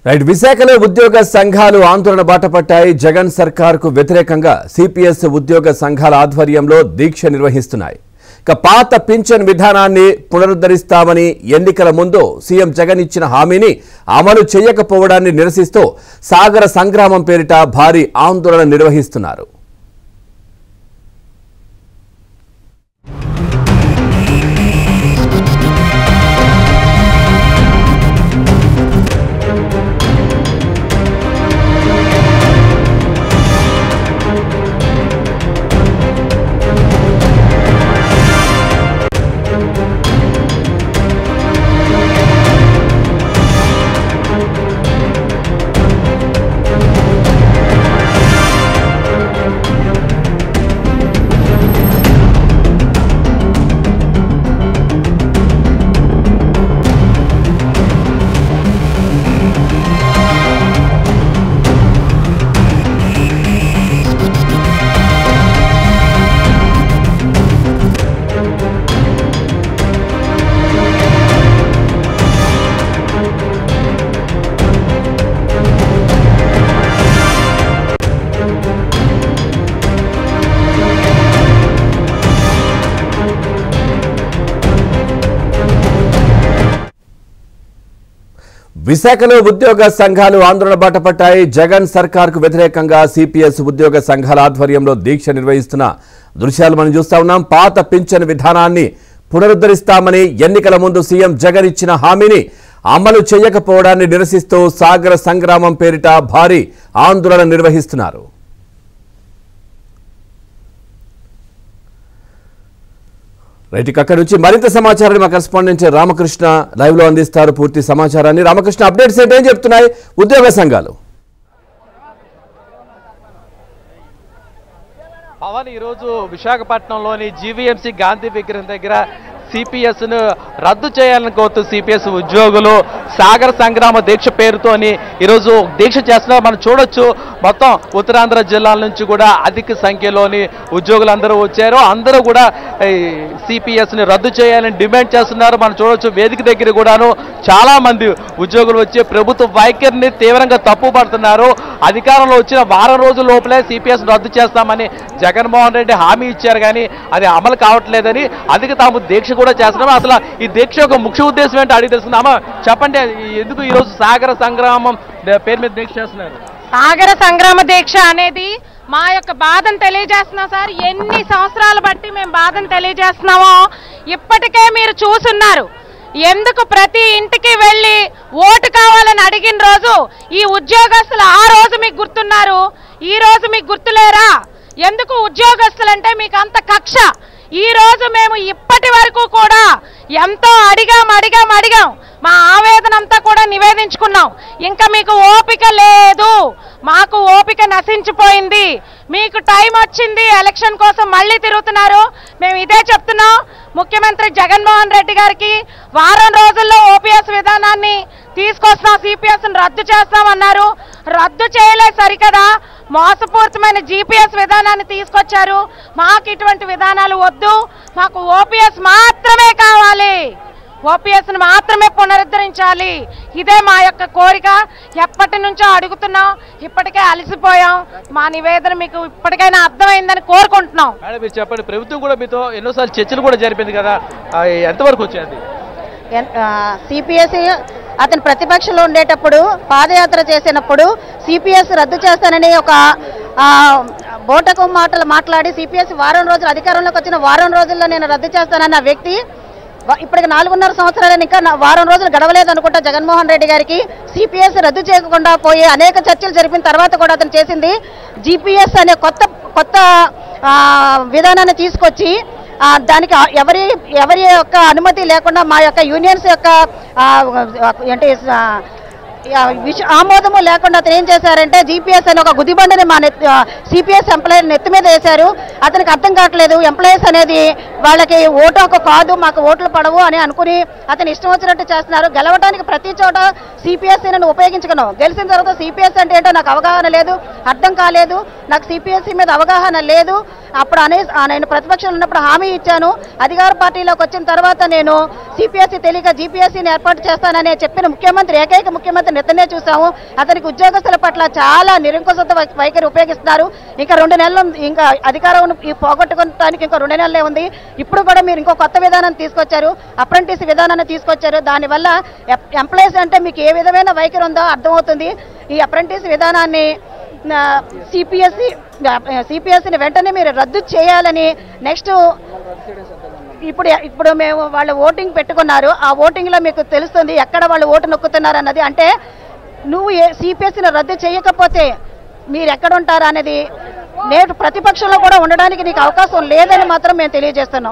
Right విశాఖలో ఉద్యోగ సంఘాలు ఆందోళన బాటపట్టాయి. జగన్ సర్కార్కు వ్యతిరేకంగా సిపిఎస్ ఉద్యోగ సంఘాల ఆధ్వర్యంలో దీక్ష నిర్వహిస్తున్నాయి. ఇక పాత పింఛన్ విధానాన్ని పునరుద్ధరిస్తామని ఎన్నికల ముందు సీఎం జగన్ ఇచ్చిన హామీని అమలు చేయకపోవడాన్ని నిరసిస్తూ సాగర సంగ్రామం పేరిట భారీ ఆందోళన నిర్వహిస్తున్నారు. విశాఖలో ఉద్యోగ సంఘాలు ఆందోళన బాటపట్టాయి. జగన్ సర్కార్కు వ్యతిరేకంగా సిపిఎస్ ఉద్యోగ సంఘాల ఆధ్వర్యంలో దీక్ష నిర్వహిస్తున్న దృశ్యాలు మనం చూస్తా ఉన్నాం. పాత పింఛన్ విధానాన్ని పునరుద్ధరిస్తామని ఎన్నికల ముందు సీఎం జగన్ ఇచ్చిన హామీని అమలు చేయకపోవడాన్ని నిరసిస్తూ సాగర సంగ్రామం పేరిట భారీ ఆందోళన నిర్వహిస్తున్నారు. రైట్, అక్కడి నుంచి మరింత సమాచారాన్ని మా కరెస్పాండెంట్ రామకృష్ణ లైవ్ లో అందిస్తారు. పూర్తి సమాచారాన్ని రామకృష్ణ, అప్డేట్స్ ఏంటేం చెప్తున్నాయి ఉద్యోగ సంఘాలు? పవన్ ఈరోజు విశాఖపట్నంలోని జీవీఎంసీ గాంధీ విగ్రహం దగ్గర సిపిఎస్ ను రద్దు చేయాలని కోరుతూ సిపిఎస్ ఉద్యోగులు సాగర సంగ్రామ దీక్ష పేరుతోని ఈరోజు దీక్ష చేస్తున్నారు. మనం చూడొచ్చు, మొత్తం ఉత్తరాంధ్ర జిల్లాల నుంచి కూడా అధిక సంఖ్యలోని ఉద్యోగులందరూ వచ్చారు. అందరూ కూడా సిపిఎస్ ని రద్దు చేయాలని డిమాండ్ చేస్తున్నారు. మనం చూడొచ్చు, వేదిక దగ్గర కూడాను చాలా మంది ఉద్యోగులు వచ్చి ప్రభుత్వ వైఖరిని తీవ్రంగా తప్పుపడుతున్నారు. అధికారంలో వచ్చిన వారం రోజుల లోపలే సిపిఎస్ రద్దు చేస్తామని జగన్మోహన్ రెడ్డి హామీ ఇచ్చారు, కానీ అది అమలు కావట్లేదని అందుకే తాము దీక్ష కూడా చేస్తున్నాము. అసలు ఈ దీక్ష యొక్క ముఖ్య ఉద్దేశం ఏంటో అడిగి తెలుసుకుందామా? చెప్పండి, ఎందుకు ఈరోజు సాగర సంగ్రామం పేరు మీద దీక్ష చేస్తున్నారు? సాగర సంగ్రామ దీక్ష అనేది మా యొక్క బాధను తెలియజేస్తున్నాం సార్. ఎన్ని సంవత్సరాలు బట్టి మేము బాధను తెలియజేస్తున్నామో ఇప్పటికే మీరు చూస్తున్నారు. ఎందుకు ప్రతి ఇంటికి వెళ్ళి ఓటు కావాలని అడిగిన రోజు ఈ ఉద్యోగస్తులు ఆ రోజు మీకు గుర్తున్నారు, ఈ రోజు మీకు గుర్తులేరా? ఎందుకు ఉద్యోగస్తులంటే మీకు అంత కక్ష? ఈ రోజు మేము ఇప్పటి వరకు కూడా ఎంతో అడిగాం, మా ఆవేదన అంతా కూడా నివేదించుకున్నాం. ఇంకా మీకు ఓపిక లేదు, మాకు ఓపిక నశించిపోయింది. మీకు టైం వచ్చింది, ఎలక్షన్ కోసం మళ్ళీ తిరుగుతున్నారు. మేము ఇదే చెప్తున్నాం. ముఖ్యమంత్రి జగన్మోహన్ రెడ్డి గారికి వారం రోజుల్లో ఓపీఎస్ విధానాన్ని తీసుకొస్తాం, సిపిఎస్ రద్దు చేస్తామన్నారు. రద్దు చేయలే సరికదా, మోసపూరితమైన జీపీఎస్ విధానాన్ని తీసుకొచ్చారు. మాకు ఇటువంటి విధానాలు వద్దు, మాకు ఓపీఎస్ మాత్రమే కావాలి, ఓపీఎస్ ను మాత్రమే పునరుద్ధరించాలి. ఇదే మా యొక్క కోరిక. ఎప్పటి నుంచో అడుగుతున్నాం, ఇప్పటికే అలసిపోయాం. మా నివేదన మీకు ఇప్పటికైనా అర్థమైందని కోరుకుంటున్నాం. మేడం, మీరు చెప్పండి, ప్రభుత్వం కూడా మీతో ఎన్నోసార్లు చర్చలు కూడా జరిపింది కదా, ఎంతవరకు వచ్చేది? సిపిఎస్ అతను ప్రతిపక్షంలో ఉండేటప్పుడు పాదయాత్ర చేసినప్పుడు సిపిఎస్ రద్దు చేస్తానని ఒక బోటకు మాటలు మాట్లాడి సిపిఎస్ వారం రోజులు అధికారంలోకి వచ్చిన వారం రోజుల్లో నేను రద్దు చేస్తానన్న వ్యక్తి ఇప్పటికి 4.5 సంవత్సరాలు ఇంకా వారం రోజులు గడవలేదు అనుకుంటా జగన్మోహన్ రెడ్డి గారికి. సిపిఎస్ రద్దు చేయకుండా పోయి అనేక చర్చలు జరిపిన తర్వాత కూడా అతను చేసింది జీపీఎస్ అనే కొత్త విధానాన్ని తీసుకొచ్చి దానికి ఎవరి యొక్క అనుమతి లేకుండా మా యొక్క యూనియన్స్ యొక్క అంటే ఆమోదము లేకుండా అతను ఏం చేశారంటే జీపీఎస్ అని ఒక గుదిబండని మా సిపిఎస్ ఎంప్లాయీ నెత్తి మీద వేశారు. అతనికి అర్థం కావట్లేదు, ఎంప్లాయీస్ అనేది వాళ్ళకి ఓటు హక్కు కాదు, మాకు ఓట్లు పడవు అని అనుకుని అతను ఇష్టం వచ్చినట్టు చేస్తున్నారు. గెలవడానికి ప్రతి చోట సిపిఎస్సీని ఉపయోగించుకున్నాం. గెలిచిన తర్వాత సిపిఎస్ అంటే ఏంటో నాకు అవగాహన లేదు, అర్థం కాలేదు, నాకు సిపిఎస్సీ మీద అవగాహన లేదు. అప్పుడు నేను ప్రతిపక్షంలో ఉన్నప్పుడు హామీ ఇచ్చాను. అధికార పార్టీలోకి వచ్చిన తర్వాత నేను సిపిఎస్సి తెలియక జీపీఎస్సీని ఏర్పాటు చేస్తానని చెప్పిన ముఖ్యమంత్రి, ఏకైక ముఖ్యమంత్రి నితనే చూసాము. అతనికి ఉద్యోగస్తుల పట్ల చాలా నిరంకుశత వైఖరి ఉపయోగిస్తున్నారు. ఇంకా 2 నెలలు, ఇంకా అధికారం పోగొట్టుకోవడానికి ఇంకా 2 నెలలే ఉంది. ఇప్పుడు కూడా మీరు ఇంకో కొత్త విధానం తీసుకొచ్చారు, అప్రెంటిస్ విధానాన్ని తీసుకొచ్చారు. దానివల్ల ఎంప్లాయీస్ అంటే మీకు ఏ విధమైన వైఖరి ఉందో అర్థమవుతుంది. ఈ అప్రెంటిస్ విధానాన్ని సిపిఎస్సిని వెంటనే మీరు రద్దు చేయాలని, నెక్స్ట్ ఇప్పుడు మేము వాళ్ళు ఓటింగ్ పెట్టుకున్నారు. ఆ ఓటింగ్లో మీకు తెలుస్తుంది ఎక్కడ వాళ్ళు ఓటు నొక్కుతున్నారు అన్నది. అంటే నువ్వు సిపిఎస్సిని రద్దు చేయకపోతే మీరు ఎక్కడ ఉంటారు అనేది, నేడు ప్రతిపక్షంలో కూడా ఉండడానికి నీకు అవకాశం లేదని మాత్రం మేము తెలియజేస్తున్నాం.